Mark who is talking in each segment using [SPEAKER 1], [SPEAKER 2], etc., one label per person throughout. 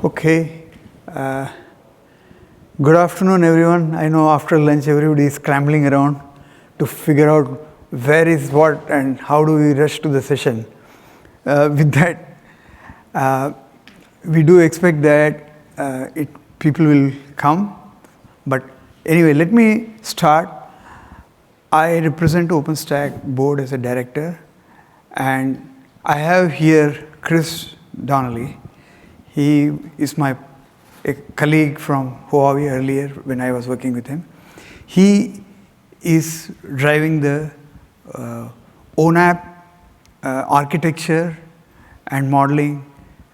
[SPEAKER 1] Okay. Good afternoon, everyone. I know after lunch, everybody is scrambling around to figure out where is what and how do we rush to the session. With that, we do expect that people will come. But anyway, let me start. I represent Openstack board as a director, and I have here Chris Donnelly. He is a colleague from Huawei earlier when I was working with him. He is driving the ONAP architecture and modeling.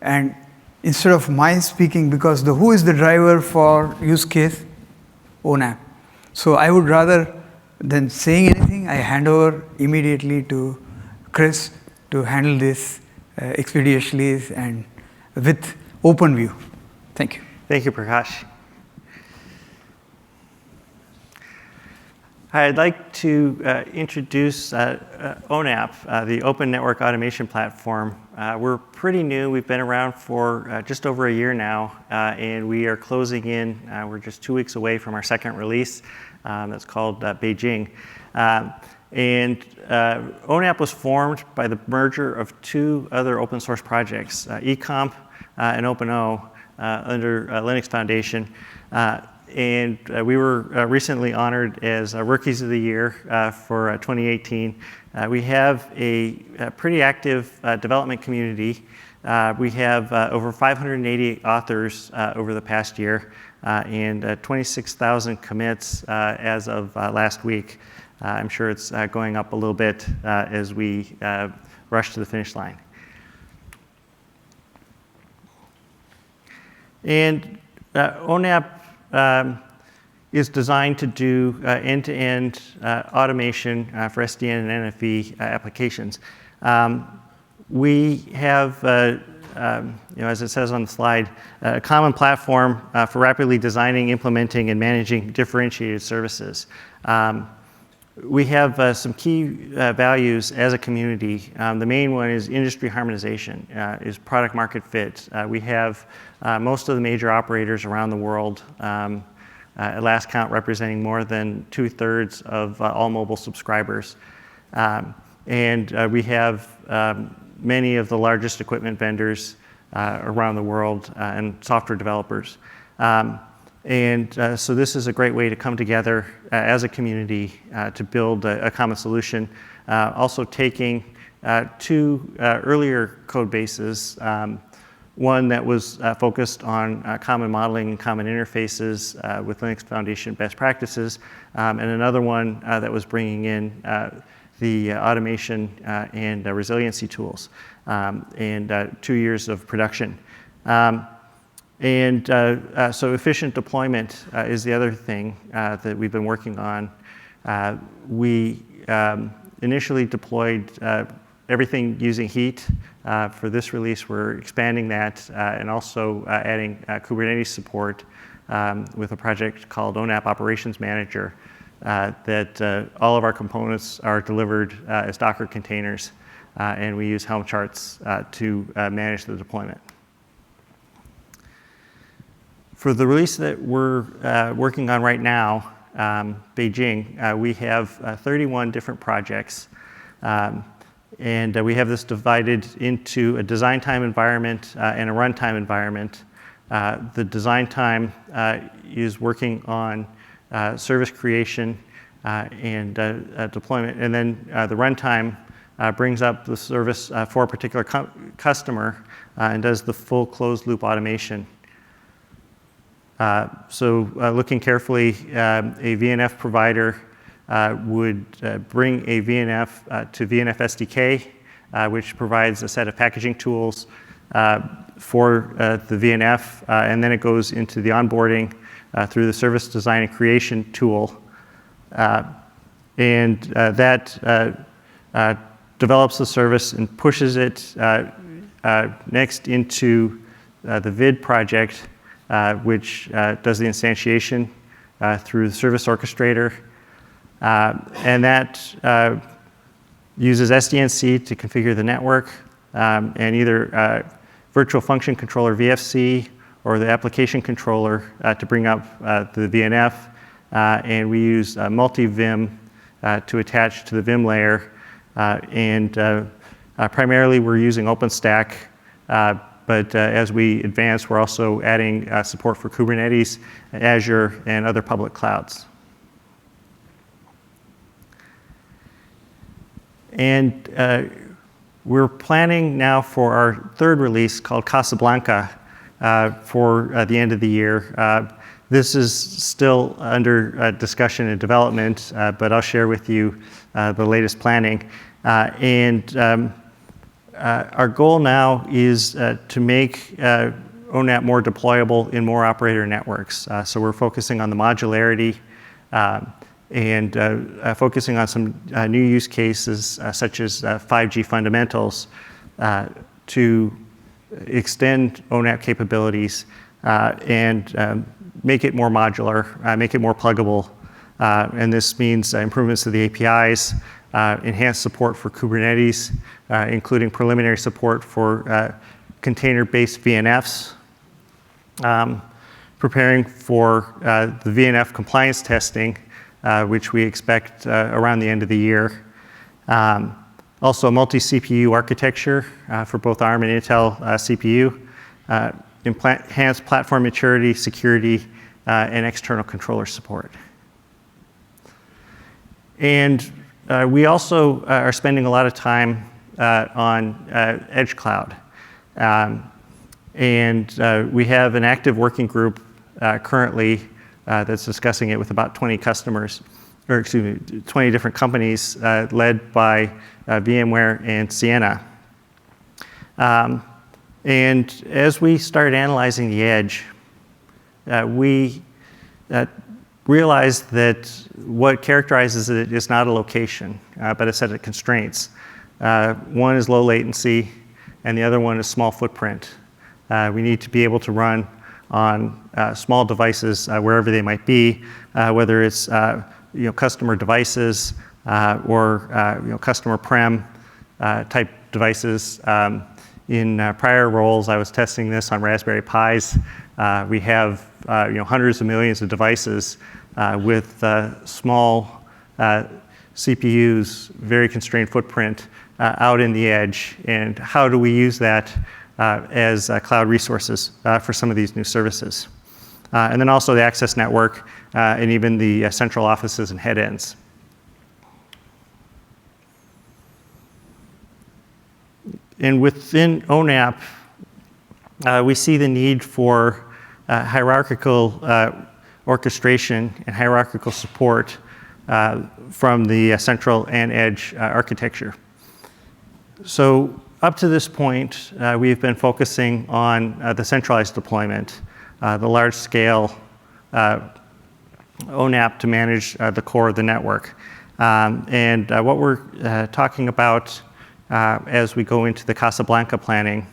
[SPEAKER 1] And instead of my speaking, because who is the driver for use case? ONAP. So I would rather than saying anything, I hand over immediately to Chris to handle this expeditiously and with open view. Thank you.
[SPEAKER 2] Thank you, Prakash. Hi, I'd like to introduce ONAP, the Open Network Automation Platform. We're pretty new. We've been around for just over a year now, and we are closing in. We're just 2 weeks away from our second release. That's called Beijing. And ONAP was formed by the merger of two other open source projects, eComp and OpenO, under Linux Foundation. And we were recently honored as Rookies of the Year for 2018. We have a pretty active development community. We have over 580 authors over the past year and 26,000 commits as of last week. I'm sure it's going up a little bit as we rush to the finish line. And ONAP is designed to do end-to-end automation for SDN and NFV applications. We have, as it says on the slide, a common platform for rapidly designing, implementing, and managing differentiated services. We have some key values as a community. The main one is industry harmonization, is product market fit. We have most of the major operators around the world, at last count representing more than 2/3 of all mobile subscribers. And we have many of the largest equipment vendors around the world and software developers. So this is a great way to come together as a community to build a common solution. Also taking two earlier code bases, one that was focused on common modeling and common interfaces with Linux Foundation best practices, and another one that was bringing in the automation and resiliency tools, and 2 years of production. So efficient deployment is the other thing that we've been working on. We initially deployed everything using Heat. For this release, we're expanding that and also adding Kubernetes support with a project called ONAP Operations Manager that all of our components are delivered as Docker containers, and we use Helm charts to manage the deployment. For the release that we're working on right now, Beijing, we have 31 different projects. And we have this divided into a design time environment and a runtime environment. The design time is working on service creation and deployment. And then the runtime brings up the service for a particular customer and does the full closed loop automation. So looking carefully, a VNF provider would bring a VNF to VNF SDK, which provides a set of packaging tools for the VNF, and then it goes into the onboarding through the service design and creation tool. And that develops the service and pushes it next into the VID project, which does the instantiation through the service orchestrator. And that uses SDNC to configure the network and either virtual function controller VFC or the application controller to bring up the VNF, and we use multi-Vim to attach to the Vim layer. Primarily we're using OpenStack, but as we advance, we're also adding support for Kubernetes, Azure, and other public clouds. And we're planning now for our third release called Casablanca for the end of the year. This is still under discussion and development, but I'll share with you the latest planning. Our goal now is to make ONAP more deployable in more operator networks. So we're focusing on the modularity and focusing on some new use cases such as 5G fundamentals to extend ONAP capabilities and make it more modular, make it more pluggable. And this means improvements to the APIs, enhanced support for Kubernetes, including preliminary support for container-based VNFs, preparing for the VNF compliance testing, which we expect around the end of the year. Also, multi-CPU architecture for both ARM and Intel CPU, enhanced platform maturity, security, and external controller support. And we also are spending a lot of time on Edge Cloud. We have an active working group currently that's discussing it with about 20 customers, or excuse me, 20 different companies led by VMware and Ciena. And as we started analyzing the edge, we realized that what characterizes it is not a location, but a set of constraints. One is low latency, and the other one is small footprint. We need to be able to run on small devices wherever they might be, whether it's customer devices or customer prem type devices. In prior roles, I was testing this on Raspberry Pis. We have hundreds of millions of devices with small CPUs, very constrained footprint out in the edge. And how do we use that as cloud resources for some of these new services? And then also the access network and even the central offices and head ends. And within ONAP, we see the need for hierarchical orchestration and hierarchical support from the central and edge architecture. So up to this point, we've been focusing on the centralized deployment, the large-scale ONAP to manage the core of the network. And what we're talking about as we go into the Casablanca planning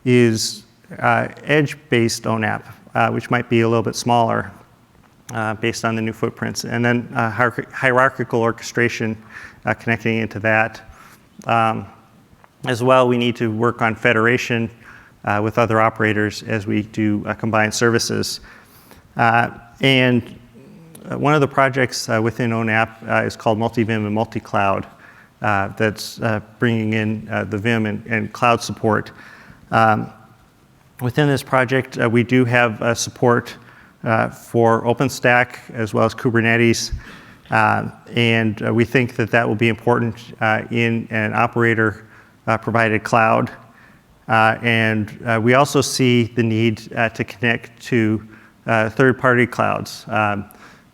[SPEAKER 2] is edge-based ONAP, which might be a little bit smaller based on the new footprints, and then hierarchical orchestration connecting into that. As well, we need to work on federation with other operators as we do combined services. And one of the projects within ONAP is called Multi-Vim and Multi-Cloud. That's bringing in the Vim and cloud support. Within this project, we do have support for OpenStack as well as Kubernetes. And we think that that will be important in an operator provided cloud. And we also see the need to connect to third-party clouds,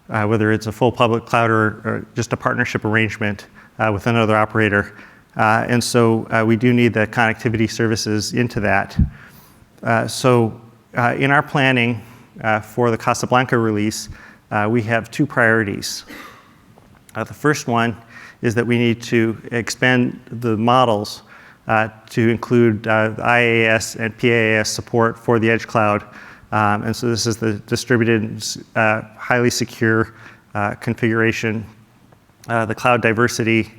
[SPEAKER 2] whether it's a full public cloud or just a partnership arrangement with another operator. And so we do need the connectivity services into that. So in our planning for the Casablanca release, we have two priorities. The first one is that we need to expand the models to include the IaaS and PaaS support for the edge cloud. And so this is the distributed, highly secure configuration, the cloud diversity,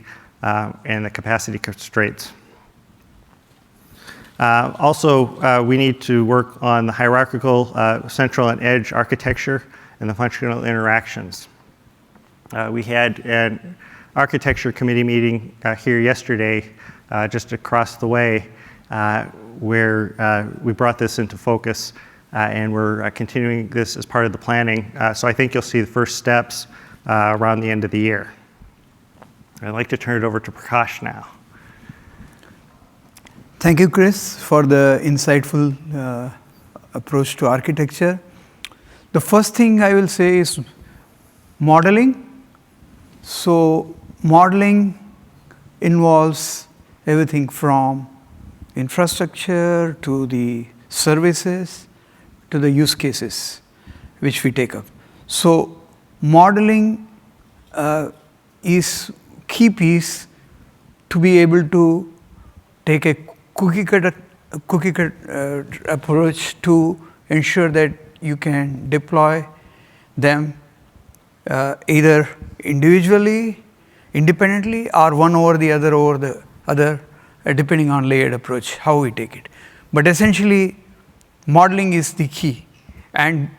[SPEAKER 2] and the capacity constraints. Also, we need to work on the hierarchical central and edge architecture and the functional interactions. We had an architecture committee meeting here yesterday, just across the way, where we brought this into focus, and we're continuing this as part of the planning. So I think you'll see the first steps around the end of the year. I'd like to turn it over to Prakash now.
[SPEAKER 1] Thank you, Chris, for the insightful approach to architecture. The first thing I will say is modeling. So modeling involves everything from infrastructure to the services to the use cases which we take up. So modeling is key piece to be able to take a cookie cutter approach to ensure that you can deploy them either individually, independently, or one over the other, depending on layered approach, how we take it. But essentially, modeling is the key. And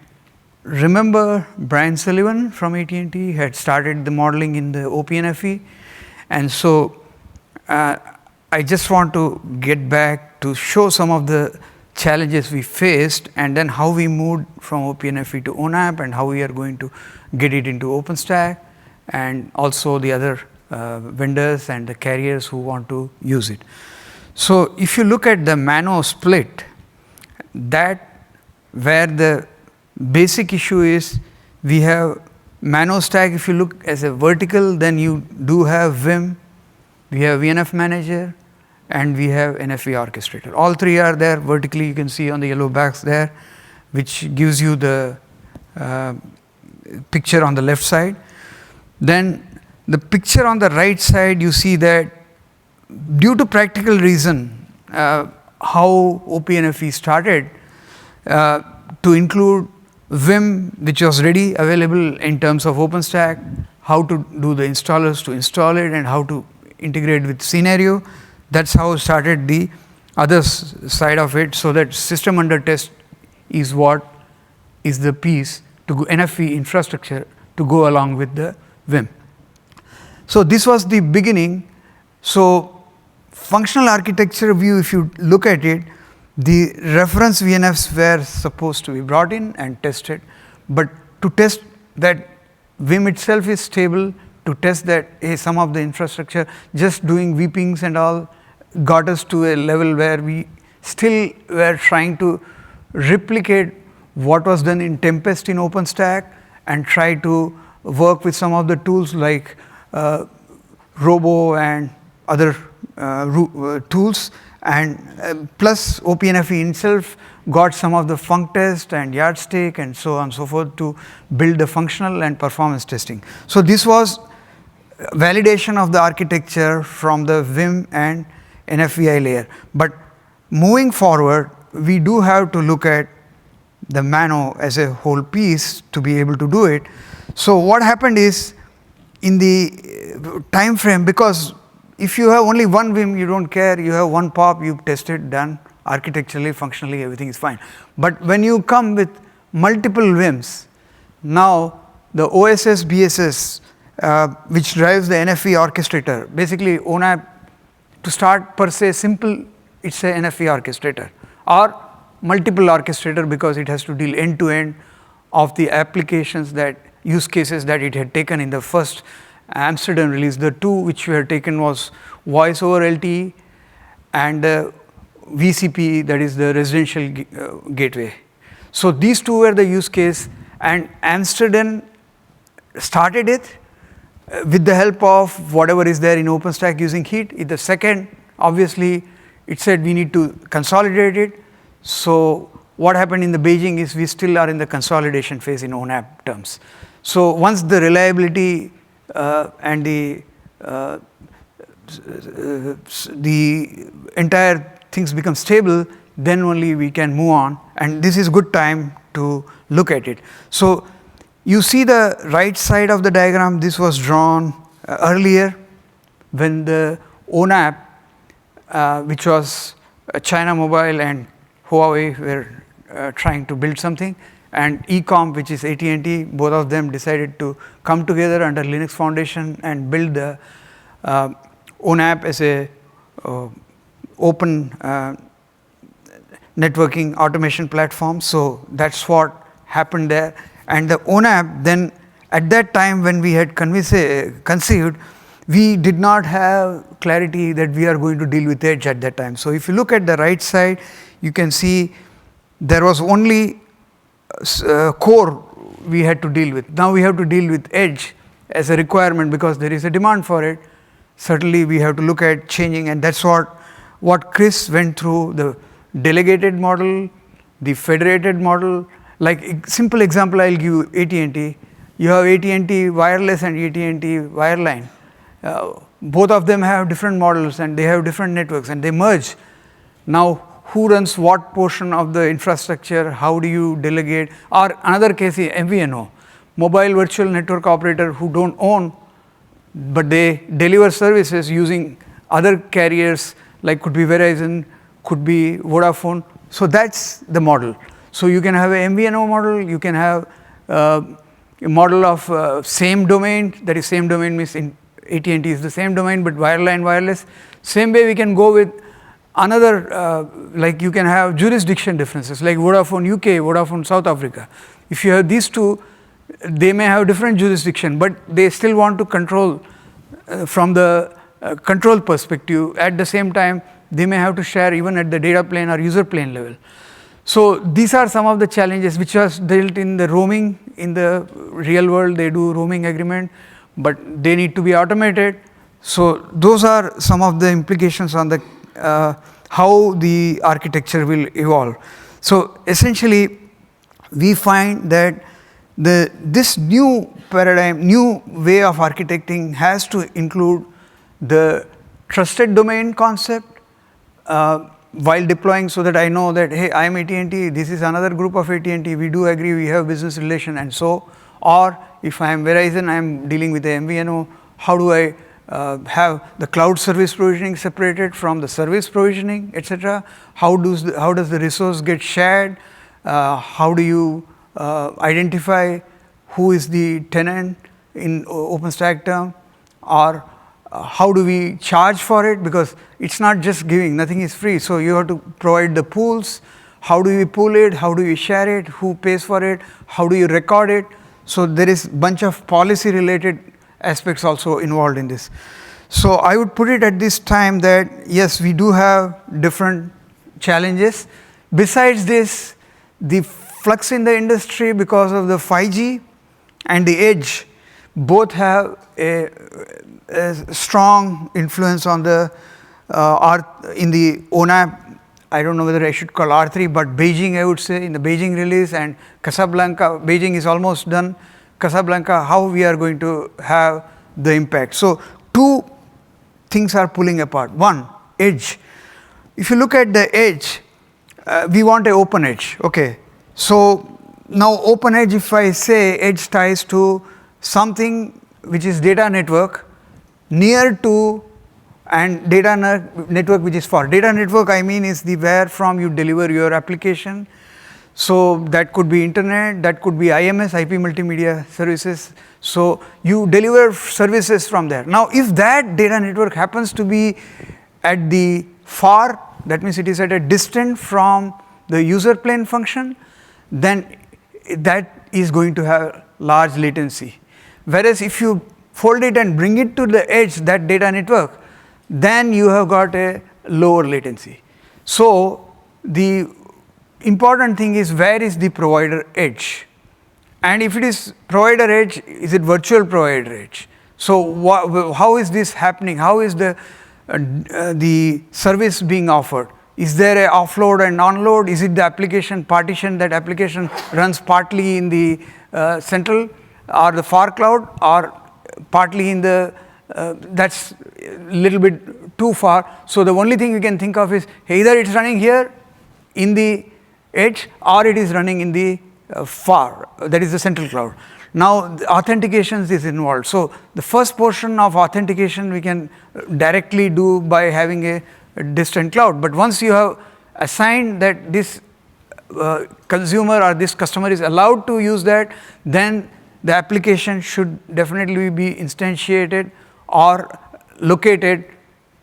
[SPEAKER 1] remember, Brian Sullivan from AT&T had started the modeling in the OPNFV, and so I just want to get back to show some of the challenges we faced and then how we moved from OPNFV to ONAP and how we are going to get it into OpenStack and also the other vendors and the carriers who want to use it. So if you look at the MANO split, that where the basic issue is, we have MANO stack. If you look as a vertical, then you do have Vim, we have VNF manager, and we have NFV orchestrator. All three are there vertically. You can see on the yellow box there, which gives you the picture on the left side. Then the picture on the right side, you see that due to practical reason, how OPNFV started to include Vim, which was ready available in terms of OpenStack, how to do the installers to install it and how to integrate with scenario. That's how started the other side of it, so that system under test is what is the piece to go NFV infrastructure to go along with the Vim. So this was the beginning. So functional architecture view, if you look at it, the reference VNFs were supposed to be brought in and tested, but to test that Vim itself is stable, to test that some of the infrastructure, just doing VPings and all got us to a level where we still were trying to replicate what was done in Tempest in OpenStack and try to work with some of the tools like Robo and other tools, and plus OPNFV itself got some of the func test and yardstick and so on and so forth to build the functional and performance testing. So this was validation of the architecture from the Vim and NFVI layer. But moving forward, we do have to look at the MANO as a whole piece to be able to do it. So what happened is, in the time frame, because if you have only one Vim, you don't care, you have one POP, you've tested, done, architecturally, functionally, everything is fine. But when you come with multiple Vims, now the OSS, BSS, which drives the NFV orchestrator, basically ONAP, to start per se simple, it's a NFV orchestrator or multiple orchestrator because it has to deal end to end of the applications, that use cases that it had taken in the first Amsterdam release. The two which we had taken was voice over LTE and VCP, that is the residential gateway. So these two were the use case, and Amsterdam started it with the help of whatever is there in OpenStack using Heat. In the second, obviously, it said we need to consolidate it. So what happened in the Beijing is we still are in the consolidation phase in ONAP terms. So once the reliability and the entire things become stable, then only we can move on. And this is good time to look at it. So you see the right side of the diagram. This was drawn earlier when the ONAP, which was China Mobile and Huawei were trying to build something, and Ecom, which is AT&T, both of them decided to come together under Linux Foundation and build the ONAP as a open networking automation platform. So that's what happened there. And the ONAP then, at that time when we had conceived, we did not have clarity that we are going to deal with edge at that time. So if you look at the right side, you can see there was only core we had to deal with. Now we have to deal with edge as a requirement because there is a demand for it. Certainly we have to look at changing, and that's what Chris went through, the delegated model, the federated model. Like simple example, I'll give you AT&T. You have AT&T wireless and AT&T wireline. Both of them have different models and they have different networks and they merge. Now who runs what portion of the infrastructure, how do you delegate? Or another case is MVNO, mobile virtual network operator who don't own, but they deliver services using other carriers, like could be Verizon, could be Vodafone. So that's the model. So you can have an MVNO model, you can have a model of same domain, that is same domain means in AT&T is the same domain but wireline wireless. Same way we can go with another, like you can have jurisdiction differences like Vodafone UK, Vodafone South Africa. If you have these two, they may have different jurisdiction but they still want to control from the control perspective. At the same time, they may have to share even at the data plane or user plane level. So these are some of the challenges which was dealt in the roaming. In the real world, they do roaming agreement, but they need to be automated. So those are some of the implications on the how the architecture will evolve. So essentially, we find that this new paradigm, new way of architecting has to include the trusted domain concept while deploying, so that I know that, hey, I am AT&T, this is another group of AT&T, we do agree, we have business relation and so. Or if I am Verizon, I am dealing with the MVNO, how do I have the cloud service provisioning separated from the service provisioning, etc. How does the resource get shared? How do you identify who is the tenant in OpenStack term? Or how do we charge for it? Because it's not just giving, nothing is free. So you have to provide the pools. How do you pool it? How do you share it? Who pays for it? How do you record it? So there is a bunch of policy related aspects also involved in this. So I would put it at this time that yes, we do have different challenges. Besides this, the flux in the industry because of the 5G and the edge both have a strong influence on the in the ONAP. I don't know whether I should call R3, but Beijing, I would say, in the Beijing release, and Casablanca, Beijing is almost done. Casablanca, how we are going to have the impact. So two things are pulling apart. One, edge. If you look at the edge, we want an open edge. Okay. So now open edge, if I say edge ties to something which is data network near to, and data network which is far. Data network, I mean, is the where from you deliver your application. So that could be internet, that could be IMS, IP multimedia services. So you deliver services from there. Now if that data network happens to be at the far, that means it is at a distance from the user plane function, then that is going to have large latency. Whereas if you fold it and bring it to the edge, that data network, then you have got a lower latency. So the important thing is, where is the provider edge? And if it is provider edge, is it virtual provider edge? So how is this happening? How is the service being offered? Is there a offload and onload? Is it the application partition, that application runs partly in the central or the far cloud, or partly in the that's a little bit too far. So the only thing we can think of is either it's running here in the edge or it is running in the far, that is the central cloud. Now the authentications is involved. So the first portion of authentication we can directly do by having a distant cloud. But once you have assigned that this consumer or this customer is allowed to use that, then the application should definitely be instantiated or located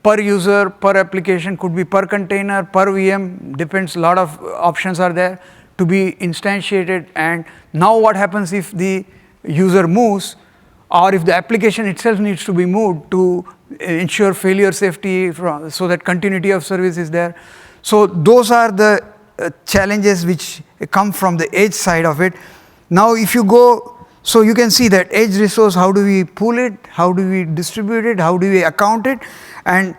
[SPEAKER 1] per user, per application, could be per container, per VM, depends, a lot of options are there to be instantiated. And now what happens if the user moves, or if the application itself needs to be moved to ensure failure safety so that continuity of service is there. So those are the challenges which come from the edge side of it. Now if you go, so you can see that edge resource, how do we pool it, how do we distribute it, how do we account it, and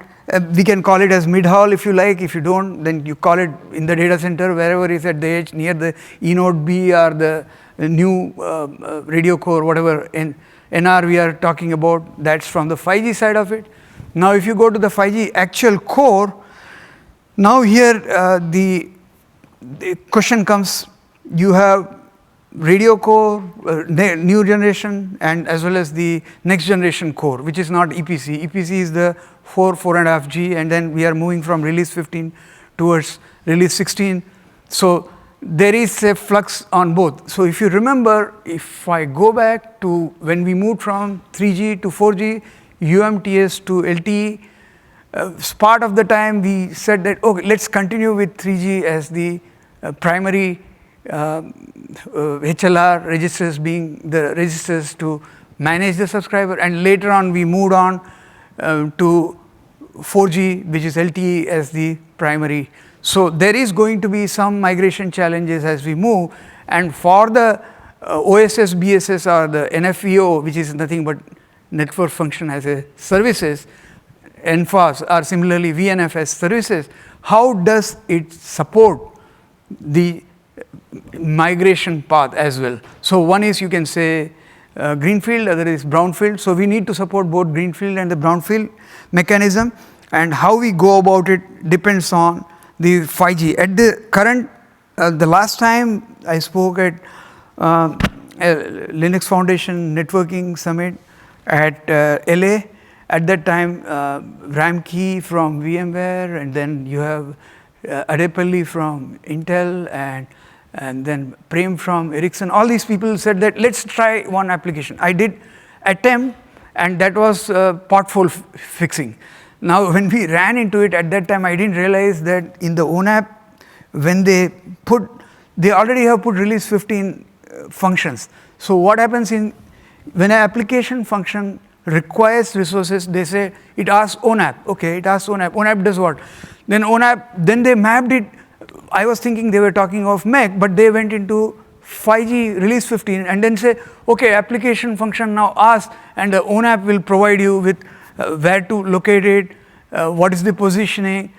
[SPEAKER 1] we can call it as mid-haul if you like. If you don't, then you call it in the data center, wherever is at the edge, near the eNode B or the new radio core, whatever NR we are talking about, that's from the 5G side of it. Now if you go to the 5G actual core, now here the question comes, you have radio core, new generation, and as well as the next generation core, which is not EPC. EPC is the 4.5G, and then we are moving from release 15 towards release 16. So there is a flux on both. So if you remember, if I go back to when we moved from 3G to 4G, UMTS to LTE, part of the time we said that, okay, let's continue with 3G as the primary HLR registers being the registers to manage the subscriber, and later on we moved on to 4G, which is LTE as the primary. So there is going to be some migration challenges as we move, and for the OSS, BSS or the NFVO, which is nothing but network function as a services, NFAS or similarly VNFS services, how does it support the migration path as well? So one is, you can say greenfield, other is brownfield. So we need to support both greenfield and the brownfield mechanism, and how we go about it depends on the 5G. At the current, the last time I spoke at Linux Foundation Networking Summit at LA, at that time Ramkey from VMware, and then you have Adepalli from Intel, and then Prem from Ericsson. All these people said that let's try one application. I did attempt, and that was portfolio fixing. Now when we ran into it at that time, I didn't realize that in the ONAP, when they already have put release 15 functions. So what happens when an application function requires resources, they say it asks ONAP. Okay, it asks ONAP. ONAP does what? Then they mapped it. I was thinking they were talking of MEC, but they went into 5G release 15 and then say, okay, application function now asks, and the ONAP will provide you with where to locate it, what is the positioning,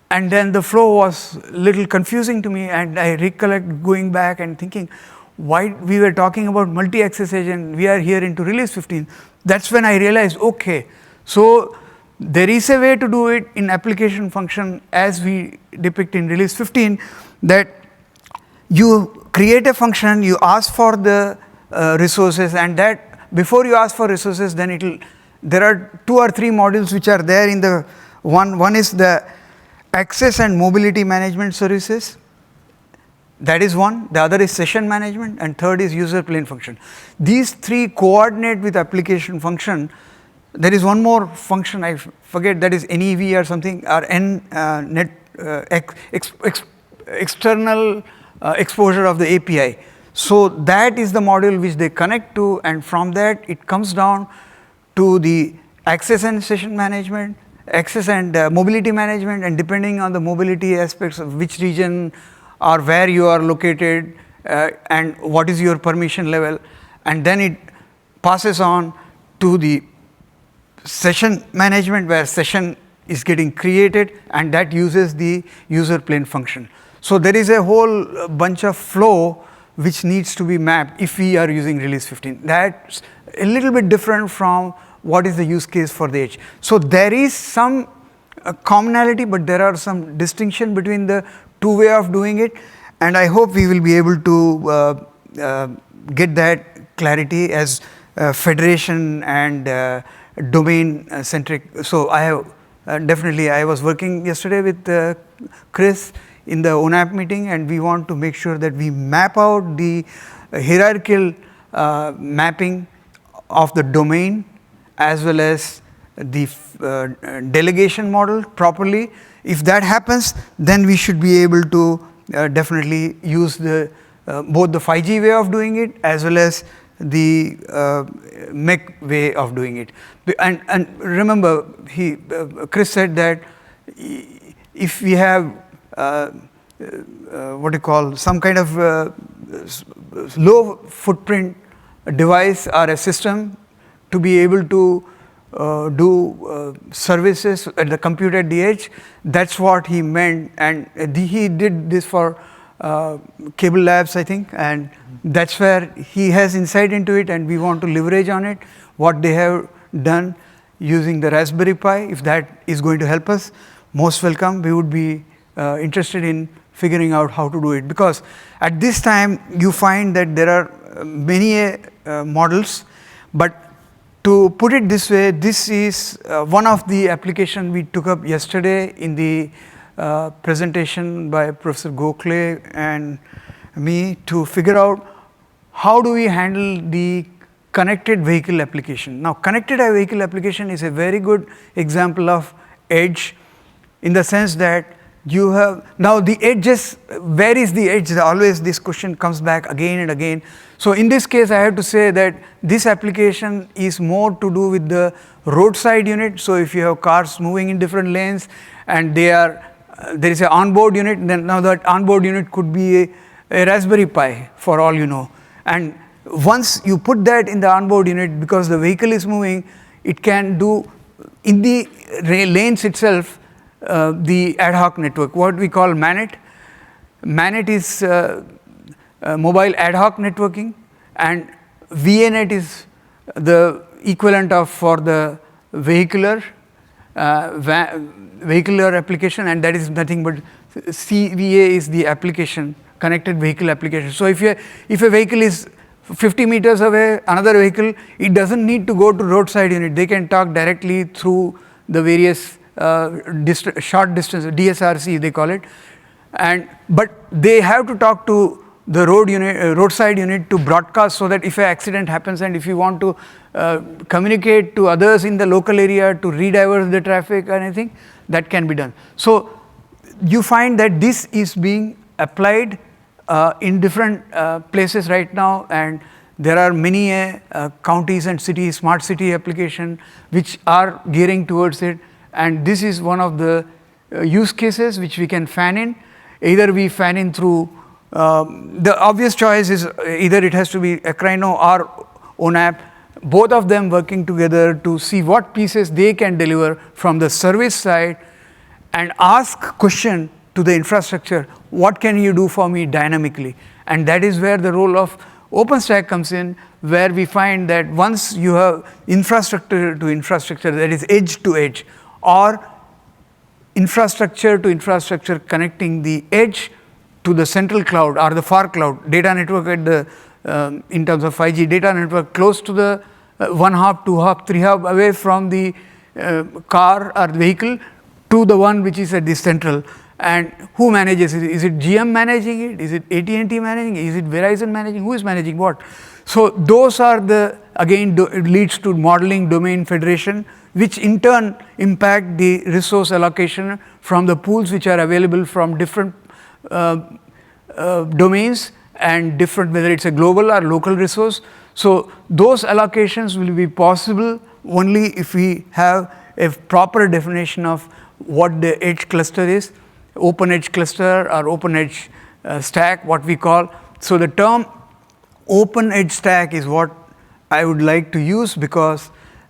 [SPEAKER 1] and then the flow was little confusing to me, and I recollect going back and thinking, why we were talking about multi-access agent, we are here into release 15. That's when I realized, okay, so there is a way to do it in application function as we depict in release 15, that you create a function, you ask for the resources, and that before you ask for resources, then there are 2 or 3 modules which are there in the one is the access and mobility management services. That is one. The other is session management, and third is user plane function. These 3 coordinate with application function. There is one more function, I forget, that is NEV or something, or external exposure of the API. So that is the module which they connect to, and from that it comes down to the access and session management, access and mobility management, and depending on the mobility aspects of which region or where you are located and what is your permission level, and then it passes on to the session management, where session is getting created, and that uses the user plane function. So there is a whole bunch of flow which needs to be mapped if we are using release 15. That's a little bit different from what is the use case for the edge. So there is some commonality, but there are some distinction between the 2 way of doing it, and I hope we will be able to get that clarity as federation and domain centric. So I have definitely. I was working yesterday with Chris in the ONAP meeting, and we want to make sure that we map out the hierarchical mapping of the domain as well as the delegation model properly. If that happens, then we should be able to definitely use the both the 5G way of doing it as well as the MEC way of doing it. And remember, Chris said that if we have what you call some kind of low footprint device or a system to be able to do services at the compute at the edge, that's what he meant, and he did this for Cable Labs, I think, and that's where he has insight into it, and we want to leverage on it, what they have done using the Raspberry Pi. If that is going to help us, most welcome. We would be interested in figuring out how to do it, because at this time you find that there are many models, but to put it this way, this is one of the application we took up yesterday in the presentation by Professor Gokhale and me to figure out how do we handle the connected vehicle application. Now, connected vehicle application is a very good example of edge, in the sense that you have, now the edges, where is the edge? Always this question comes back again and again. So in this case, I have to say that this application is more to do with the roadside unit. So if you have cars moving in different lanes and they are, there is an onboard unit, then now that onboard unit could be a Raspberry Pi for all you know. And once you put that in the onboard unit, because the vehicle is moving, it can do in the lanes itself the ad hoc network, what we call MANET. MANET is mobile ad hoc networking, and VNet is the equivalent of for the vehicular application, and that is nothing but CVA is the application, connected vehicle application. So if a vehicle is 50 meters away, another vehicle, it doesn't need to go to roadside unit. They can talk directly through the various short distance, DSRC they call it, but they have to talk to the roadside unit to broadcast, so that if an accident happens and if you want to communicate to others in the local area to redivert the traffic or anything, that can be done. So you find that this is being applied in different places right now, and there are many counties and cities, smart city application which are gearing towards it. And this is one of the use cases which we can fan in. Either we fan in through, the obvious choice is either it has to be Acrino or ONAP, both of them working together to see what pieces they can deliver from the service side and ask question to the infrastructure, what can you do for me dynamically? And that is where the role of OpenStack comes in, where we find that once you have infrastructure to infrastructure, that is edge to edge, or infrastructure to infrastructure connecting the edge to the central cloud or the far cloud, data network at the, in terms of 5G data network close to the 1 hop, 2 hop, 3 hop away from the car or vehicle to the one which is at the central. And who manages it? Is it GM managing it? Is it AT&T managing it? Is it Verizon managing? Who is managing what? So those are the, again, it leads to modeling domain federation, which in turn impact the resource allocation from the pools which are available from different domains and different, whether it's a global or local resource. So those allocations will be possible only if we have a proper definition of what the edge cluster is, open edge cluster or open edge stack, what we call. So the term open edge stack is what I would like to use, because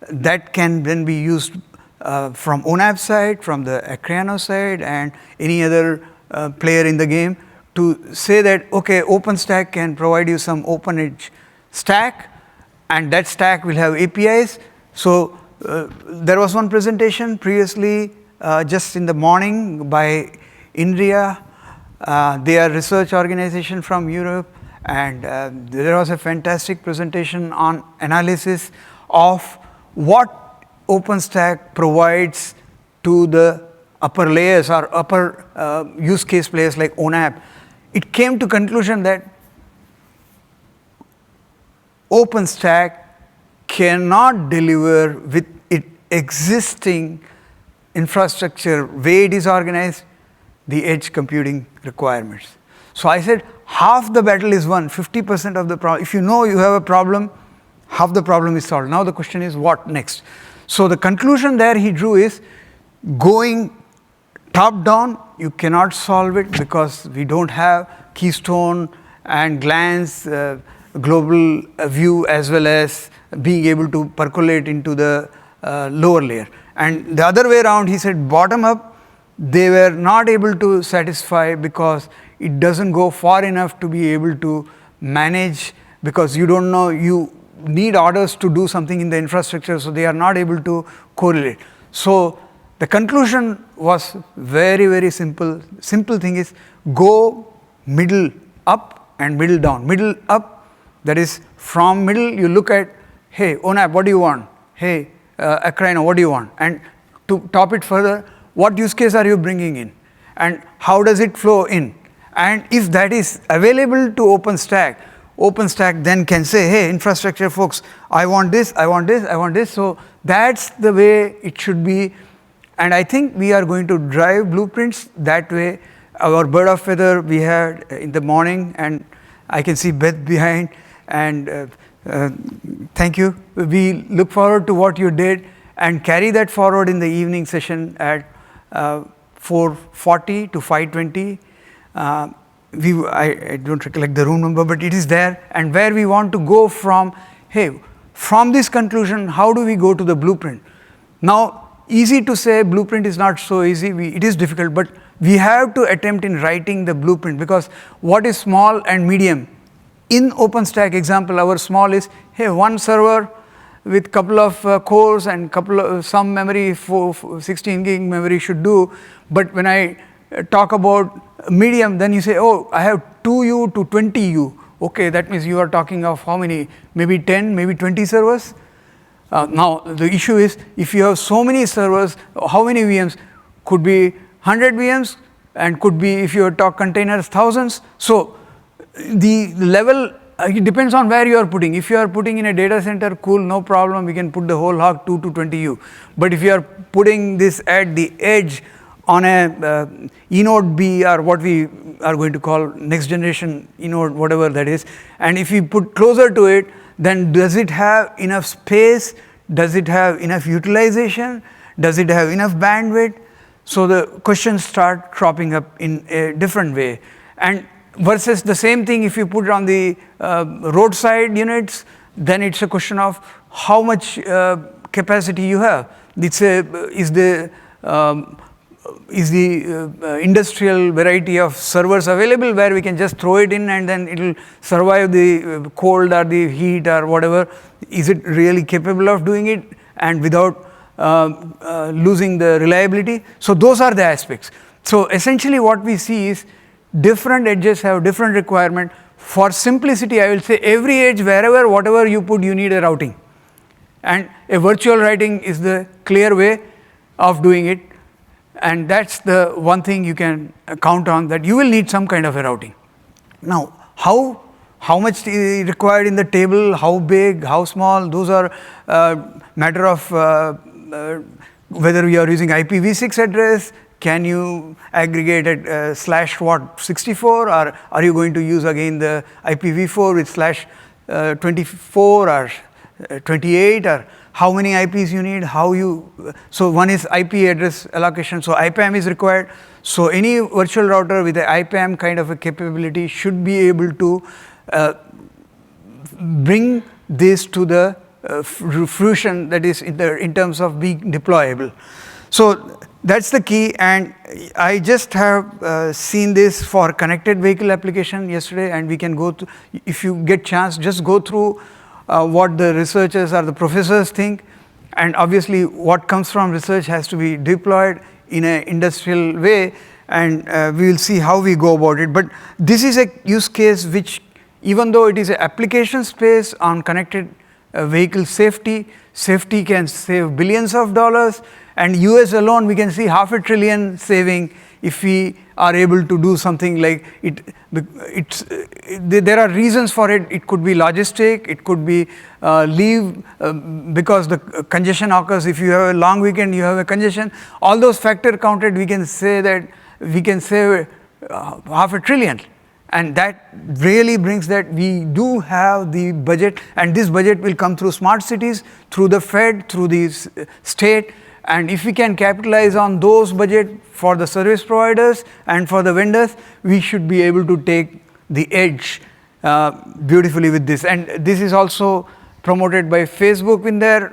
[SPEAKER 1] that can then be used from ONAP side, from the Acrino side, and any other player in the game to say that, okay, OpenStack can provide you some open edge stack, and that stack will have APIs. So there was one presentation previously just in the morning by INRIA. They are a research organization from Europe, and there was a fantastic presentation on analysis of what OpenStack provides to the upper layers or upper use case players like ONAP, it came to conclusion that OpenStack cannot deliver with its existing infrastructure, way it is organized, the edge computing requirements. So I said, half the battle is won, 50% of the problem. If you know you have a problem, half the problem is solved. Now the question is, what next? So the conclusion there he drew is, going top down, you cannot solve it because we don't have Keystone and glance global view as well as being able to percolate into the lower layer. And the other way around, he said bottom up, they were not able to satisfy because it doesn't go far enough to be able to manage, because you don't know, you need orders to do something in the infrastructure, so they are not able to correlate. So the conclusion was very, very simple. Simple thing is, go middle up and middle down. Middle up, that is from middle you look at, hey ONAP, what do you want? Hey Akrino, what do you want? And to top it further, what use case are you bringing in? And how does it flow in? And if that is available to OpenStack, OpenStack then can say, hey infrastructure folks, I want this, I want this, I want this. So that's the way it should be. And I think we are going to drive blueprints that way. Our bird of feather we had in the morning, and I can see Beth behind, and thank you. We look forward to what you did and carry that forward in the evening session at 4:40 to 5:20. I don't recollect the room number, but it is there, and where we want to go from, hey, from this conclusion, how do we go to the blueprint? Now, easy to say, blueprint is not so easy, it is difficult, but we have to attempt in writing the blueprint, because what is small and medium? In OpenStack example, our small is, hey, one server with couple of cores and couple of some memory, 16 gig memory should do. But when I talk about medium, then you say, oh, I have 2U to 20U. Okay, that means you are talking of how many? Maybe 10, maybe 20 servers. Now, the issue is, if you have so many servers, how many VMs? Could be 100 VMs, and could be, if you talk containers, thousands. So the level, it depends on where you are putting. If you are putting in a data center, cool, no problem, we can put the whole hog 2 to 20U. But if you are putting this at the edge on a eNode B, or what we are going to call next generation eNode, whatever that is, and if you put closer to it, then does it have enough space? Does it have enough utilization? Does it have enough bandwidth? So the questions start cropping up in a different way. And versus the same thing, if you put it on the roadside units, then it's a question of how much capacity you have. It's is the industrial variety of servers available where we can just throw it in and then it will survive the cold or the heat or whatever? Is it really capable of doing it and without losing the reliability? So those are the aspects. So essentially what we see is different edges have different requirement. For simplicity, I will say every edge, wherever, whatever you put, you need a routing. And a virtual routing is the clear way of doing it. And that's the one thing you can count on, that you will need some kind of a routing. Now, how much is required in the table, how big, how small, those are matter of whether you are using IPv6 address, can you aggregate at /64, or are you going to use again the IPv4 with /24 or 28, or how many IPs you need, so one is IP address allocation, so IPAM is required. So any virtual router with an IPAM kind of a capability should be able to bring this to the fruition, that is in terms of being deployable. So that's the key, and I just have seen this for connected vehicle application yesterday, and we can go through, if you get chance, just go through what the researchers or the professors think, and obviously what comes from research has to be deployed in an industrial way, and we will see how we go about it. But this is a use case which, even though it is an application space on connected vehicle safety can save billions of dollars, And US alone, we can see $500 billion saving if we are able to do something like it. There are reasons for it. It could be logistic, it could be leave because the congestion occurs. If you have a long weekend, you have a congestion. All those factors counted, we can say that we can save $500 billion. And that really brings that we do have the budget, and this budget will come through smart cities, through the Fed, through the state. And if we can capitalize on those budget for the service providers and for the vendors, we should be able to take the edge beautifully with this. And this is also promoted by Facebook in their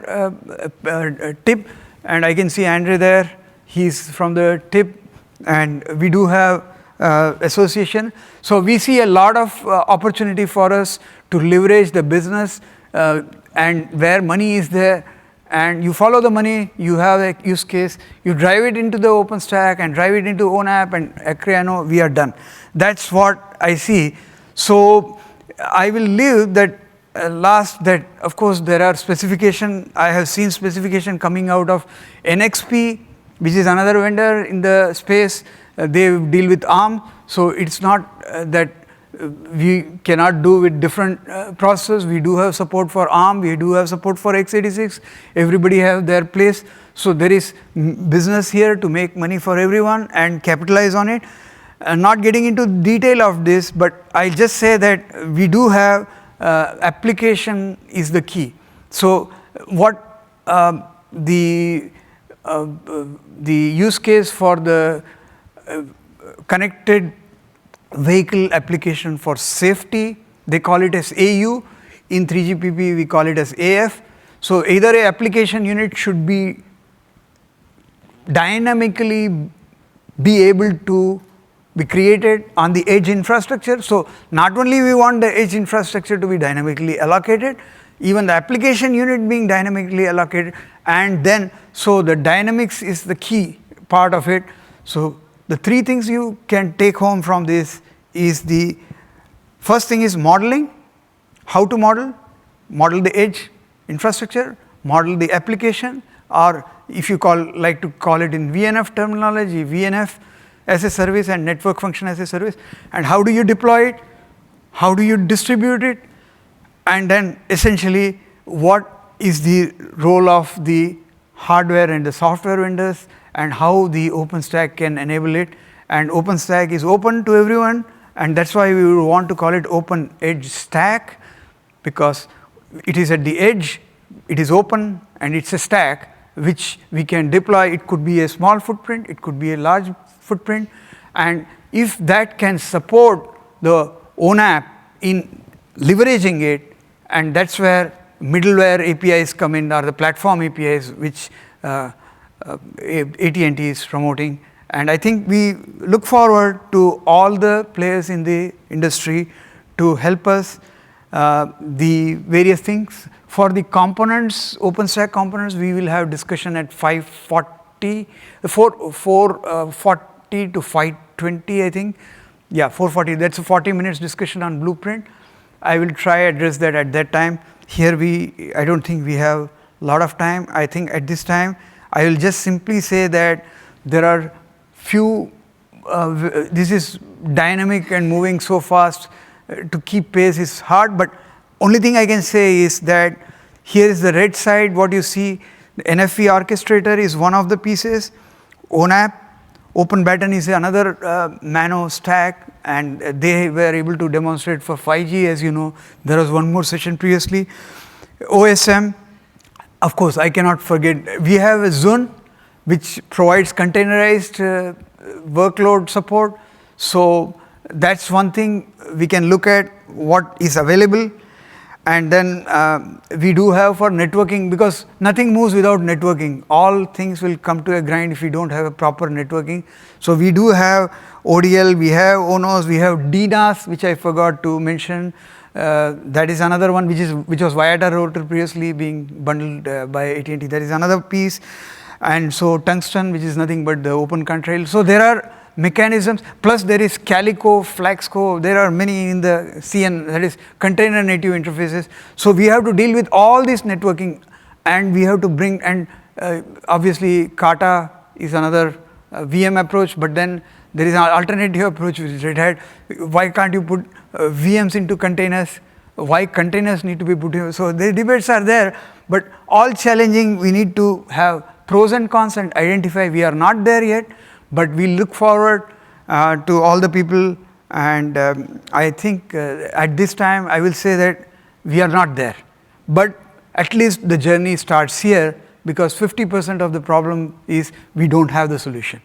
[SPEAKER 1] tip. And I can see Andre there, he's from the tip. And we do have association. So we see a lot of opportunity for us to leverage the business and where money is there. And you follow the money, you have a use case, you drive it into the OpenStack and drive it into ONAP and Acreano, we are done. That's what I see. So I will leave that last that, of course, there are specification. I have seen specification coming out of NXP, which is another vendor in the space. They deal with ARM. So it's not that we cannot do with different processors. We do have support for ARM, we do have support for x86. Everybody have their place. So there is business here to make money for everyone and capitalize on it. Not getting into detail of this, but I just say that we do have application is the key. So what the use case for the connected vehicle application for safety, they call it as AU. In 3GPP, we call it as AF. So either a application unit should be dynamically be able to be created on the edge infrastructure. So not only we want the edge infrastructure to be dynamically allocated, even the application unit being dynamically allocated, and then so the dynamics is the key part of it. So the three things you can take home from this is the first thing is modeling, how to model the edge infrastructure, model the application, or if you like to call it in VNF terminology, VNF as a service and network function as a service, and how do you deploy it, how do you distribute it, and then essentially what is the role of the hardware and the software vendors, and how the OpenStack can enable it. And OpenStack is open to everyone, and that's why we would want to call it Open Edge Stack, because it is at the edge, it is open, and it's a stack which we can deploy. It could be a small footprint, it could be a large footprint, and if that can support the ONAP in leveraging it, and that's where middleware APIs come in, or the platform APIs, which AT&T is promoting. And I think we look forward to all the players in the industry to help us the various things. For the components, OpenStack components, we will have discussion at 4:40 to 5:20, I think. Yeah, 4:40, that's a 40 minutes discussion on blueprint. I will try address that at that time. Here I don't think we have a lot of time. I think at this time, I will just simply say that there are few, this is dynamic and moving so fast, to keep pace is hard, but only thing I can say is that here is the red side, what you see, the NFV orchestrator is one of the pieces, ONAP, OpenBaton is another MANO stack, and they were able to demonstrate for 5G, as you know. There was one more session previously. OSM, of course, I cannot forget, we have a Zun, which provides containerized workload support. So that's one thing we can look at what is available. And then we do have for networking, because nothing moves without networking. All things will come to a grind if we don't have a proper networking. So we do have ODL, we have ONOS, we have DNAS, which I forgot to mention. That is another one which was Viata router previously being bundled by AT&T. That is another piece. And so Tungsten, which is nothing but the open contrail. So there are mechanisms, plus there is Calico, Flaxco, there are many in the CN, that is container native interfaces. So we have to deal with all this networking, and we have to bring, and Obviously, Kata is another VM approach, but then there is an alternative approach which is Red Hat. Why can't you put VMs into containers? Why containers need to be put in? So the debates are there, but all challenging. We need to have pros and cons and identify. We are not there yet, but we look forward to all the people. And I think at this time, I will say that we are not there. But at least the journey starts here, because 50% of the problem is we don't have the solution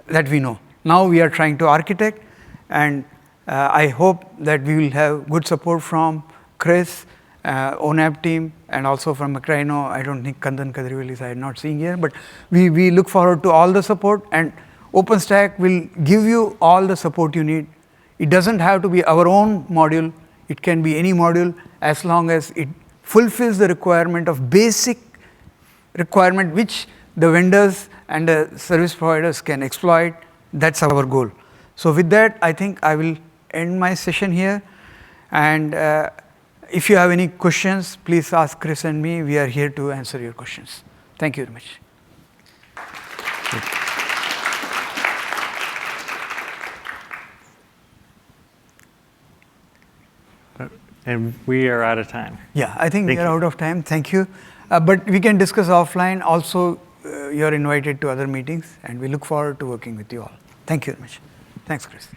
[SPEAKER 1] that we know. Now we are trying to architect, and I hope that we will have good support from Chris, ONAP team, and also from Macrino. I don't think Kandan Kadrivelis I am not seeing here, but we look forward to all the support, and OpenStack will give you all the support you need. It doesn't have to be our own module. It can be any module as long as it fulfills the requirement of basic requirement which the vendors and the service providers can exploit. That's our goal. So with that, I think I will end my session here. And if you have any questions, please ask Chris and me. We are here to answer your questions. Thank you very much.
[SPEAKER 2] And we are out of time.
[SPEAKER 1] Yeah, I think we are out of time. Thank you. But we can discuss offline. Also, you're invited to other meetings, and we look forward to working with you all. Thank you very much. Thanks, Chris.